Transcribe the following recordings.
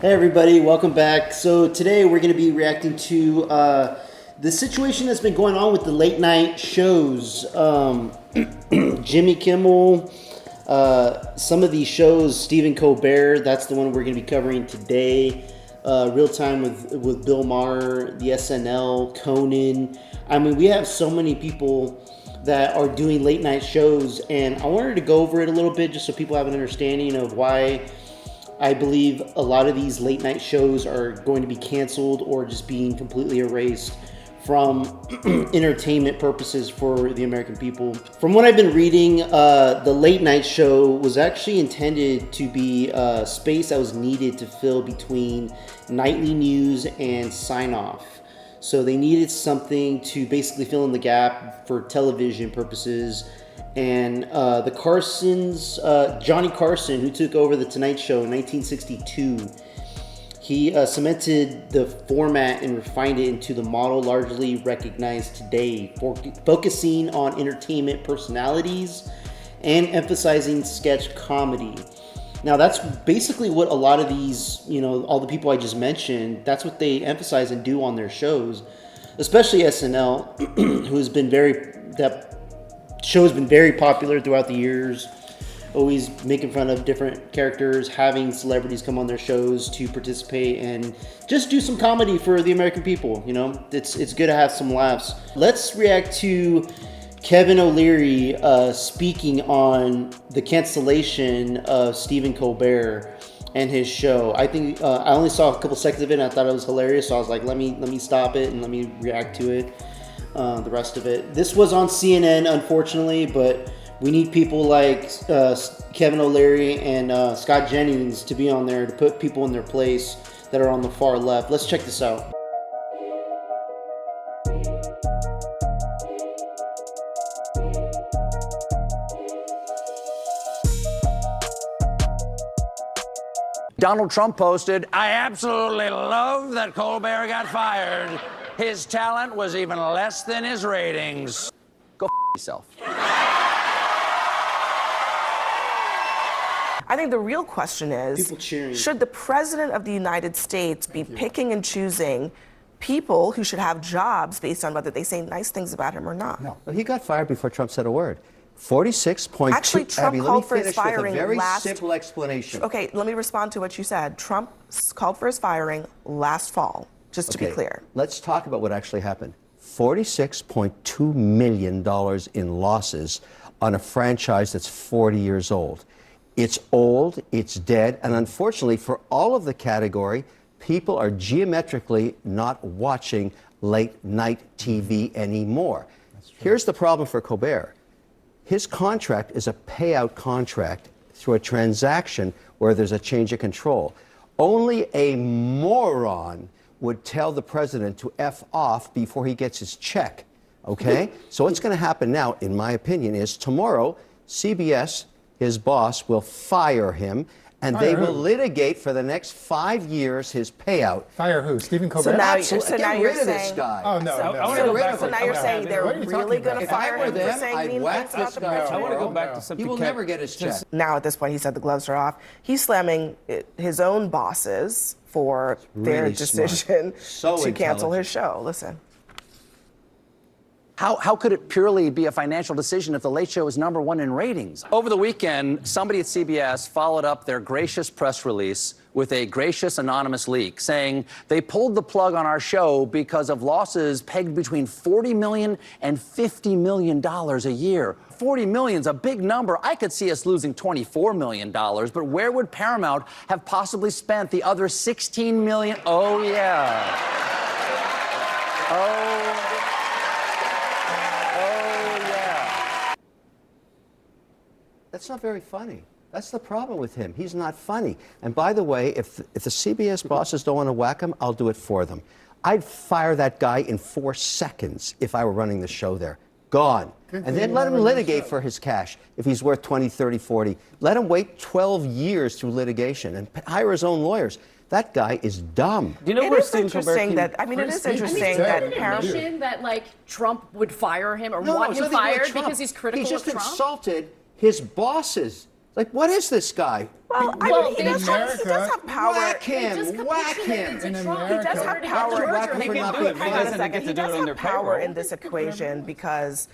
Hey everybody, welcome back. So today we're going to be reacting to the situation that's been going on with the late night shows. Jimmy Kimmel, some of these shows, Stephen Colbert, that's the one we're going to be covering today. Real Time with Bill Maher, the SNL, Conan. I mean, we have so many people that are doing late night shows, and I wanted to go over it a little bit just so people have an understanding of why I believe a lot of these late night shows are going to be canceled or just being completely erased from entertainment purposes for the American people. From what I've been reading, the late night show was actually intended to be a space that was needed to fill between nightly news and sign off. So they needed something to basically fill in the gap for television purposes. And the Carsons, Johnny Carson, who took over The Tonight Show in 1962, he cemented the format and refined it into the model largely recognized today, focusing on entertainment personalities and emphasizing sketch comedy. Now, that's basically what a lot of these, all the people I just mentioned, that's what they emphasize and do on their shows, especially SNL, who has been that show has been very popular throughout the years, always making fun of different characters, having celebrities come on their shows to participate and just do some comedy for the American people. It's good to have some laughs. Let's react to Kevin O'Leary speaking on the cancellation of Stephen Colbert and his show. I think I only saw a couple seconds of it and I thought it was hilarious, so I was like, let me stop it and let me react to it. The rest of it. This was on CNN, unfortunately, but we need people like Kevin O'Leary and Scott Jennings to be on there to put people in their place that are on the far left. Let's check this out. Donald Trump posted, "I absolutely love that Colbert got fired. His talent was even less than his ratings." Go yourself. I think the real question is, should the President of the United States be picking and choosing people who should have jobs based on whether they say nice things about him or not? No, he got fired before Trump said a word. 46.2. Actually, Trump called for his firing with a very last. simple explanation. Okay, let me respond to what you said. Trump called for his firing last fall, just to be clear. Let's talk about what actually happened. $46.2 million in losses on a franchise that's 40 years old. It's old, it's dead, and unfortunately for all of the category, people are geometrically not watching late night TV anymore. Here's the problem for Colbert. His contract is a payout contract through a transaction where there's a change of control. Only a moron would tell the president to F off before he gets his check, okay? So what's going to happen now, in my opinion, is tomorrow, CBS, his boss, will fire him, and they will litigate for the next 5 years his payout. Fire who? Stephen Colbert? So now, Get rid of this guy. Oh, no. So now you're saying they're really going to fire him for saying I'd mean whack things about this the guy. president? I want to go back to something. He will never get his check. Now at this point, he said the gloves are off. He's slamming his own bosses for their really decision smart. to cancel his show. Listen. How could it purely be a financial decision if The Late Show is #1 in ratings? Over the weekend, somebody at CBS followed up their gracious press release with a gracious anonymous leak saying they pulled the plug on our show because of losses pegged between $40 million and $50 million a year. 40 million's a big number. I could see us losing $24 million, but where would Paramount have possibly spent the other $16 million? Oh, yeah. That's not very funny. That's the problem with him. He's not funny. And by the way, if the CBS bosses don't want to whack him, I'll do it for them. I'd fire that guy in 4 seconds if I were running the show there. Gone. And then let him litigate for his cash if he's worth 20, 30, 40. Let him wait 12 years through litigation and hire his own lawyers. That guy is dumb. Do you know It where is Stephen interesting Colbert that, I mean, it is interesting He's that dead. Paramount. That like Trump would fire him or No, want it's him nothing to do with fired Trump. because he's critical He just of Trump? insulted his bosses. Like, what is this guy? Well, I mean, he does have power. Whack him! Whack him! He does have power. He does have power in this equation because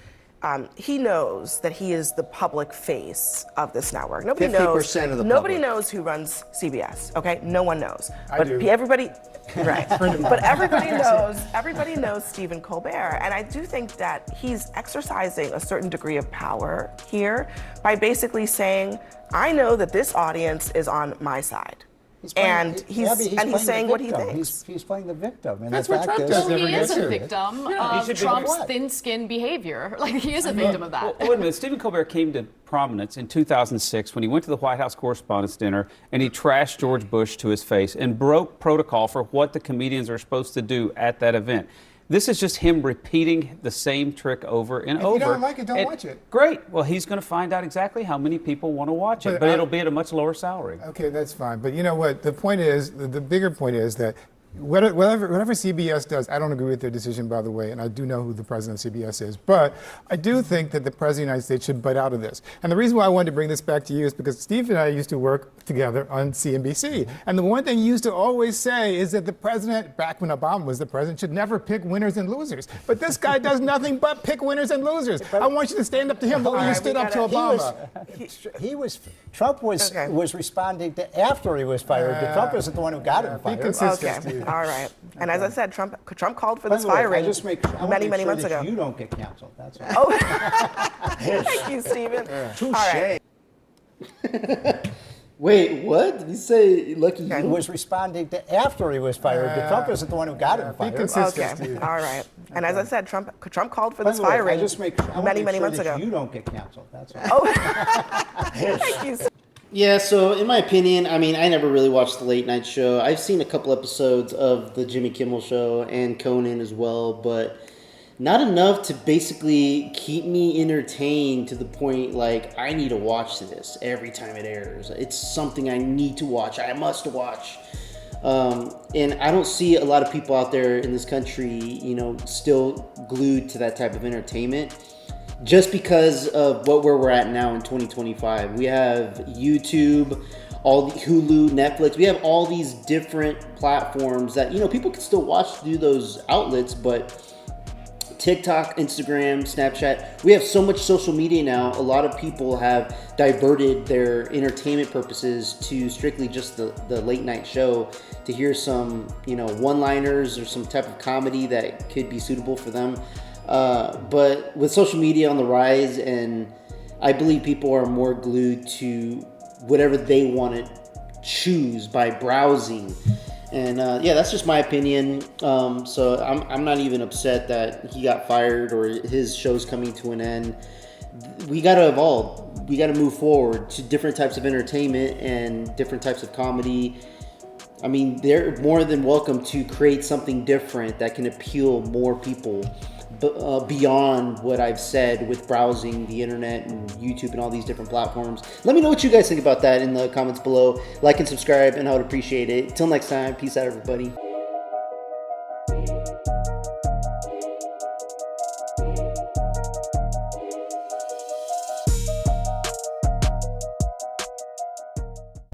he knows that he is the public face of this network. Nobody 50% of the Nobody public. knows who runs CBS. Okay, no one knows. I But do. everybody, right? But everybody knows Stephen Colbert, and I do think that he's exercising a certain degree of power here by basically saying, "I know that this audience is on my side." He's saying what he thinks. He's playing the victim. And That's the what fact Trump is, does. Well, he Never is gets a to. victim Yeah, of Trump's thin-skinned behavior. Like, he is a victim of that. Well, wait a minute. Stephen Colbert came to prominence in 2006 when he went to the White House Correspondents' Dinner and he trashed George Bush to his face and broke protocol for what the comedians are supposed to do at that event. This is just him repeating the same trick over and over. If you don't like it, don't watch it. Great. Well, he's going to find out exactly how many people want to watch it, but it'll be at a much lower salary. Okay, that's fine. But you know what? The point is, the bigger point is that whatever CBS does, I don't agree with their decision, by the way, and I do know who the president of CBS is, but I do think that the president of the United States should bite out of this. And the reason why I wanted to bring this back to you is because Steve and I used to work together on CNBC. And the one thing you used to always say is that the president, back when Obama was the president, should never pick winners and losers. But this guy does nothing but pick winners and losers. I want you to stand up to him the way you stood up to Obama. Trump was responding to after he was fired. Trump isn't the one who got him fired. Be consistent, Okay, Steve. all right. And as I said, Trump called for By this the way, firing I wanna many make sure months that ago. You don't get canceled. That's all. Thank you, Stephen. Touche. All right. Wait, what? Did he say lucky He you? was responding to after he was fired. Trump isn't the one who got him Be fired. consistent, Okay, Steve. all right. And as I said, Trump called for By this the way, I firing wanna many make sure months that ago. You don't get canceled. That's all. Thank you. Yeah, so in my opinion, I mean, I never really watched the late night show. I've seen a couple episodes of the Jimmy Kimmel show and Conan as well, but not enough to basically keep me entertained to the point like I need to watch this every time it airs. It's something I need to watch. I must watch. And I don't see a lot of people out there in this country, you know, still glued to that type of entertainment. Just because of where we're at now in 2025. We have YouTube, all the Hulu, Netflix. We have all these different platforms that, you know, people can still watch through those outlets, but TikTok, Instagram, Snapchat, we have so much social media now. A lot of people have diverted their entertainment purposes to strictly just the late night show to hear some, you know, one-liners or some type of comedy that could be suitable for them. But with social media on the rise, and I believe people are more glued to whatever they want to choose by browsing. And yeah, that's just my opinion. So I'm not even upset that he got fired or his show's coming to an end. We got to evolve. We got to move forward to different types of entertainment and different types of comedy. I mean, they're more than welcome to create something different that can appeal more people. Beyond what I've said with browsing the internet and YouTube and all these different platforms. Let me know what you guys think about that in the comments below. Like and subscribe, and I would appreciate it. Till next time, peace out, everybody.